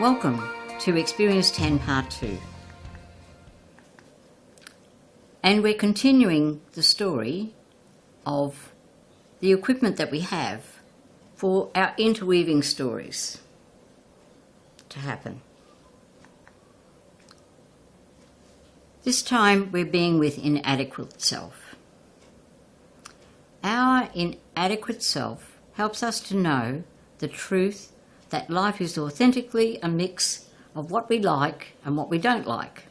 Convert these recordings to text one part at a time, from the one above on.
Welcome to Experience 10 Part 2. And we're continuing the story of the equipment that we have for our interweaving stories to happen. This time we're being with inadequate self. Our inadequate self helps us to know the truth that life is authentically a mix of what we like and what we don't like,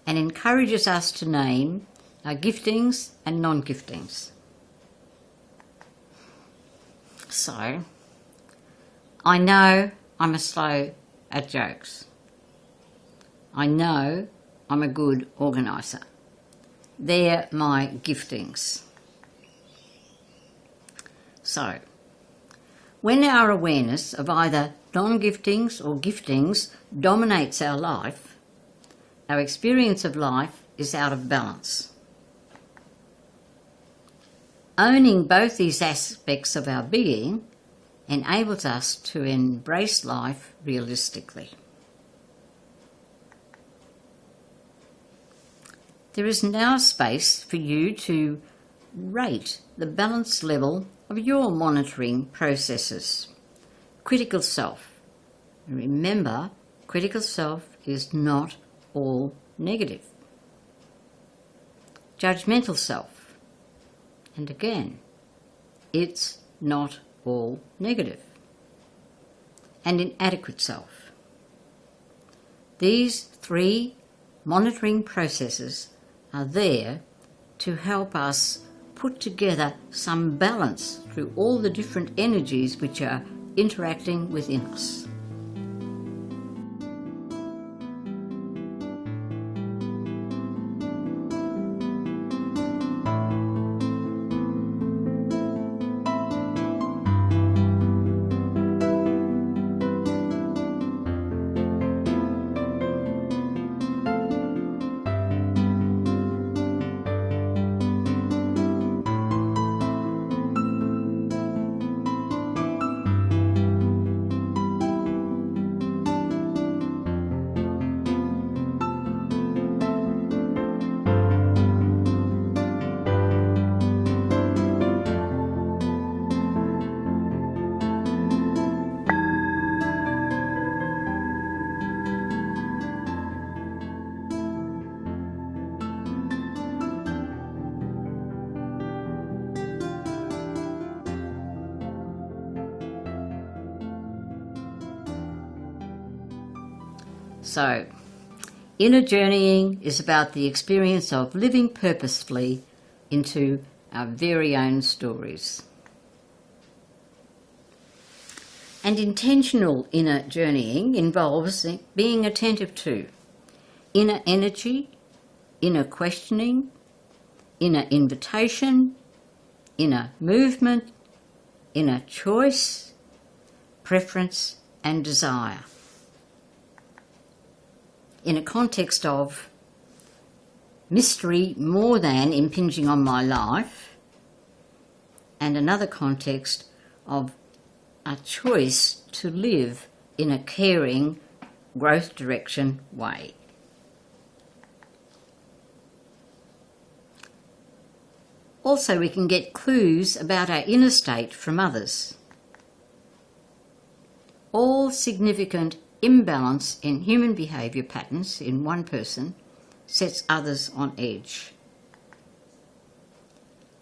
and encourages us to name our giftings and non-giftings. So, I know I'm slow at jokes. I know I'm a good organiser. They're my giftings. So, when our awareness of either non-giftings or giftings dominates our life, our experience of life is out of balance. Owning both these aspects of our being enables us to embrace life realistically. There is now space for you to rate the balance level of your monitoring processes. Critical self. Remember, critical self is not all negative. Judgmental self. And again, it's not all negative. And inadequate self. These three monitoring processes are there to help us put together some balance through all the different energies which are interacting within us. So, inner journeying is about the experience of living purposefully into our very own stories. And intentional inner journeying involves being attentive to inner energy, inner questioning, inner invitation, inner movement, inner choice, preference and desire. In a context of mystery more than impinging on my life, and another context of a choice to live in a caring, growth direction way. Also, we can get clues about our inner state from others. All significant imbalance in human behaviour patterns in one person sets others on edge.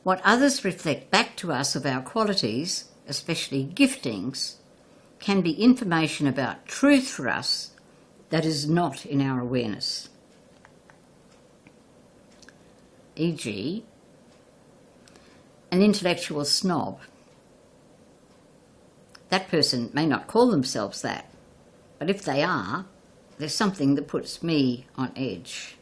What others reflect back to us of our qualities, especially giftings, can be information about truth for us that is not in our awareness. E.g., an intellectual snob. That person may not call themselves that, but if they are, there's something that puts me on edge.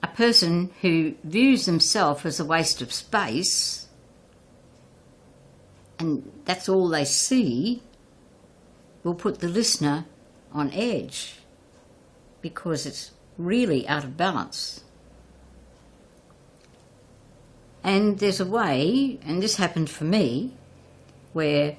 A person who views themselves as a waste of space, and that's all they see, will put the listener on edge because it's really out of balance. And there's a way, and this happened for me, where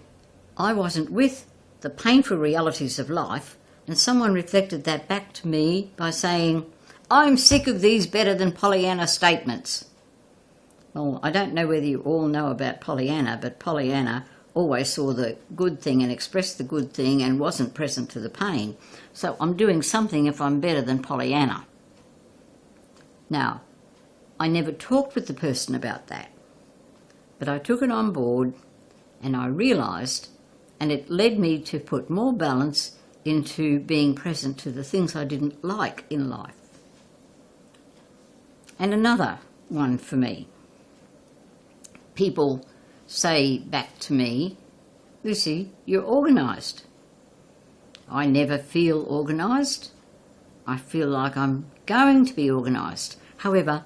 I wasn't with the painful realities of life, and someone reflected that back to me by saying, "I'm sick of these better than Pollyanna statements." Well, I don't know whether you all know about Pollyanna, but Pollyanna always saw the good thing and expressed the good thing and wasn't present to the pain. So I'm doing something if I'm better than Pollyanna. Now, I never talked with the person about that, but I took it on board and I realised, and it led me to put more balance into being present to the things I didn't like in life. And another one for me. People say back to me, "Lucy, you're organised." I never feel organised. I feel like I'm going to be organised. However,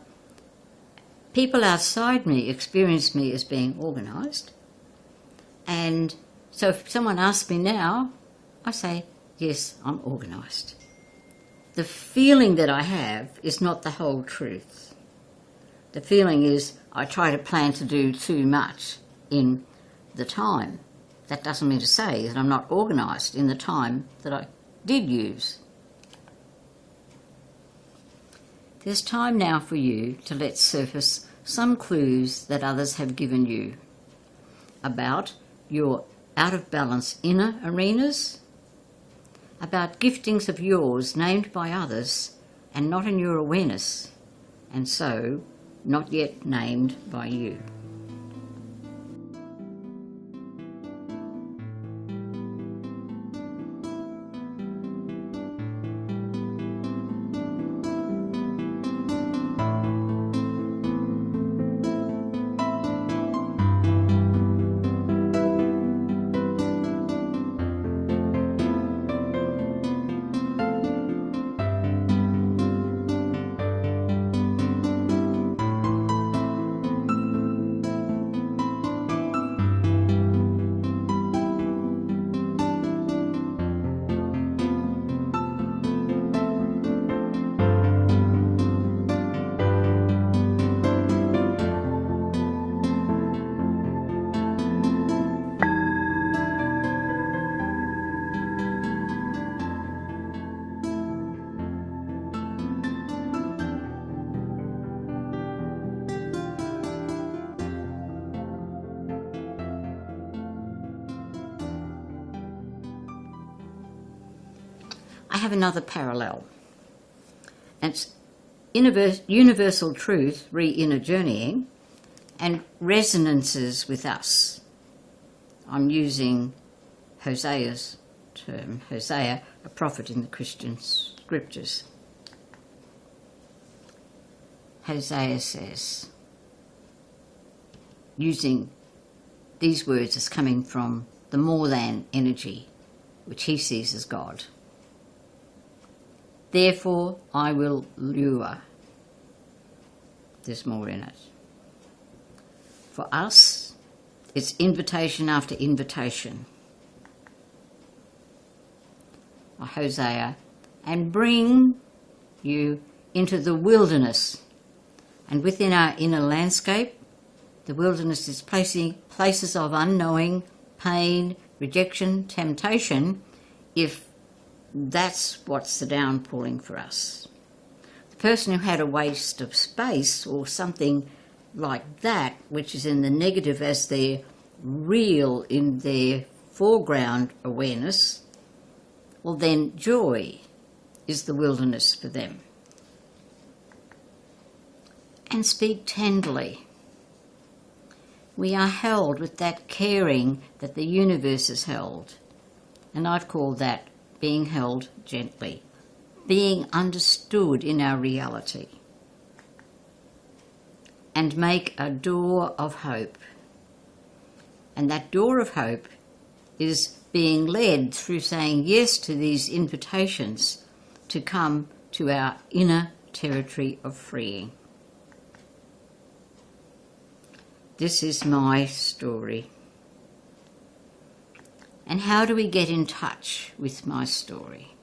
people outside me experience me as being organised. And so if someone asks me now, I say, yes, I'm organised. The feeling that I have is not the whole truth. The feeling is I try to plan to do too much in the time. That doesn't mean to say that I'm not organised in the time that I did use. There's time now for you to let surface some clues that others have given you about your out of balance inner arenas, about giftings of yours named by others and not in your awareness, and so not yet named by you. I have another parallel. It's universal truth, re-inner journeying, and resonances with us. I'm using Hosea's term, Hosea, a prophet in the Christian scriptures. Hosea says, using these words as coming from the more than energy, which he sees as God. Therefore I will lure. There's more in it. For us, it's invitation after invitation. Hosea, and bring you into the wilderness. And within our inner landscape, the wilderness is places of unknowing, pain, rejection, temptation, if that's what's the downpouring for us. The person who had a waste of space or something like that, which is in the negative as their real, in their foreground awareness, well then joy is the wilderness for them. And speak tenderly. We are held with that caring that the universe is held. And I've called that being held gently, being understood in our reality. And make a door of hope. And that door of hope is being led through saying yes to these invitations to come to our inner territory of freeing. This is my story. And how do we get in touch with my story?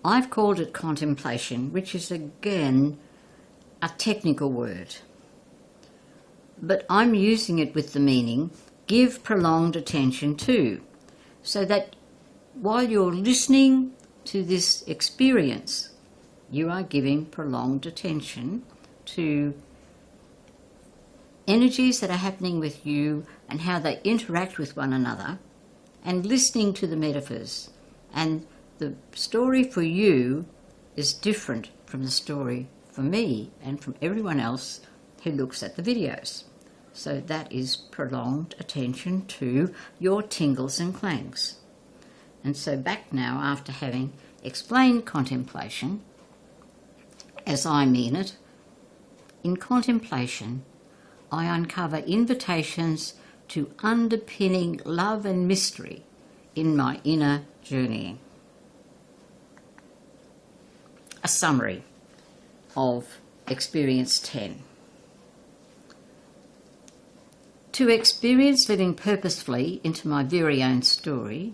I've called it contemplation, which is again a technical word. But I'm using it with the meaning give prolonged attention to, so that while you're listening to this experience, you are giving prolonged attention to energies that are happening with you and how they interact with one another, and listening to the metaphors. And the story for you is different from the story for me and from everyone else who looks at the videos. So that is prolonged attention to your tingles and clangs. And so back now, after having explained contemplation, as I mean it, in contemplation, I uncover invitations to underpinning love and mystery in my inner journeying. A summary of Experience 10. To experience living purposefully into my very own story,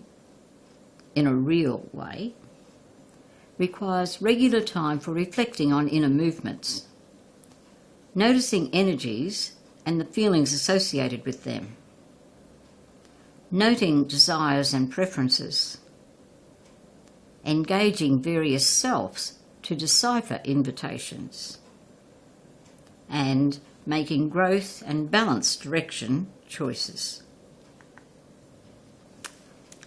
in a real way, requires regular time for reflecting on inner movements, noticing energies and the feelings associated with them, noting desires and preferences, engaging various selves to decipher invitations, and making growth and balanced direction choices.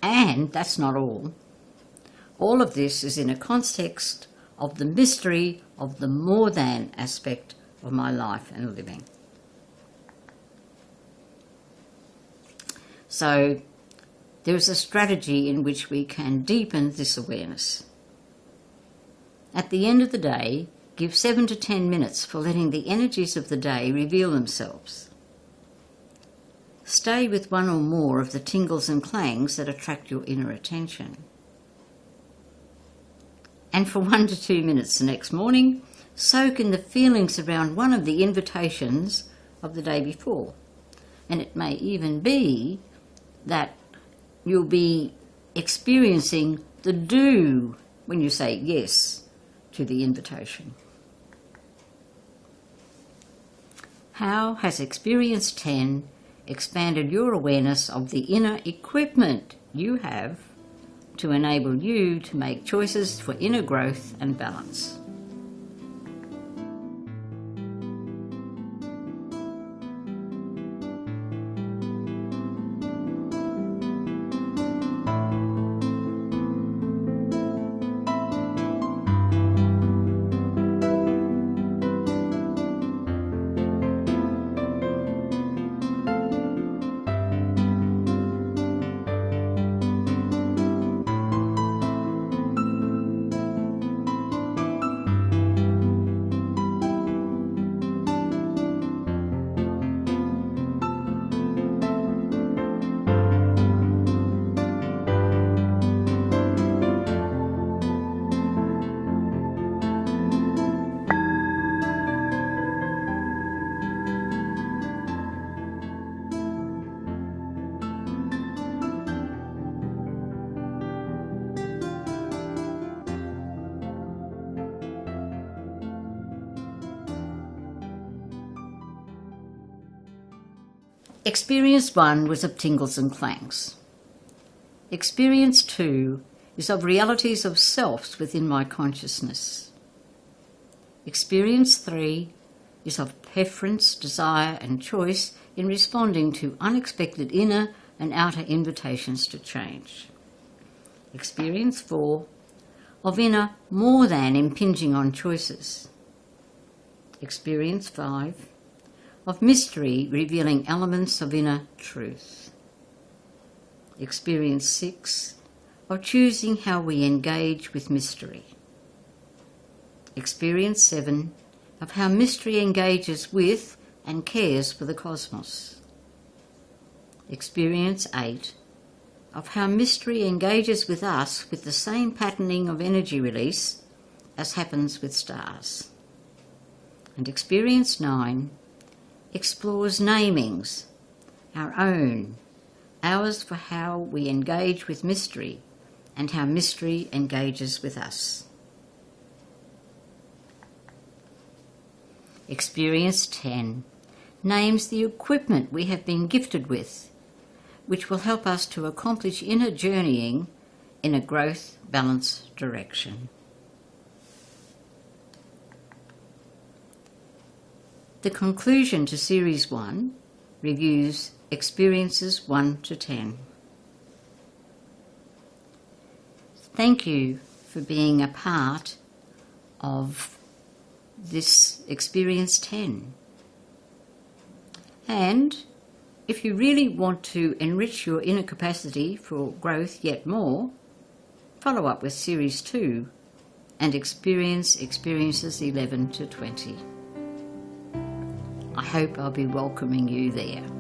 And that's not all. All of this is in a context of the mystery of the more than aspect of my life and living. So there is a strategy in which we can deepen this awareness. At the end of the day, give 7 to 10 minutes for letting the energies of the day reveal themselves. Stay with one or more of the tingles and clangs that attract your inner attention. And for 1 to 2 minutes the next morning, soak in the feelings around one of the invitations of the day before. And it may even be that you'll be experiencing the do when you say yes to the invitation. How has Experience 10 expanded your awareness of the inner equipment you have to enable you to make choices for inner growth and balance? Experience 1 was of tingles and clangs. Experience 2 is of realities of selves within my consciousness. Experience 3 is of preference, desire and choice in responding to unexpected inner and outer invitations to change. Experience 4 of inner more than impinging on choices. Experience 5 of mystery revealing elements of inner truth. Experience 6 of choosing how we engage with mystery. Experience 7 of how mystery engages with and cares for the cosmos. Experience 8 of how mystery engages with us with the same patterning of energy release as happens with stars. And Experience 9 explores namings, our own, ours for how we engage with mystery and how mystery engages with us. Experience 10 names the equipment we have been gifted with which will help us to accomplish inner journeying in a growth balance direction. The conclusion to Series 1 reviews experiences 1 to 10. Thank you for being a part of this Experience 10. And if you really want to enrich your inner capacity for growth yet more, follow up with Series 2 and experience experiences 11 to 20. I hope I'll be welcoming you there.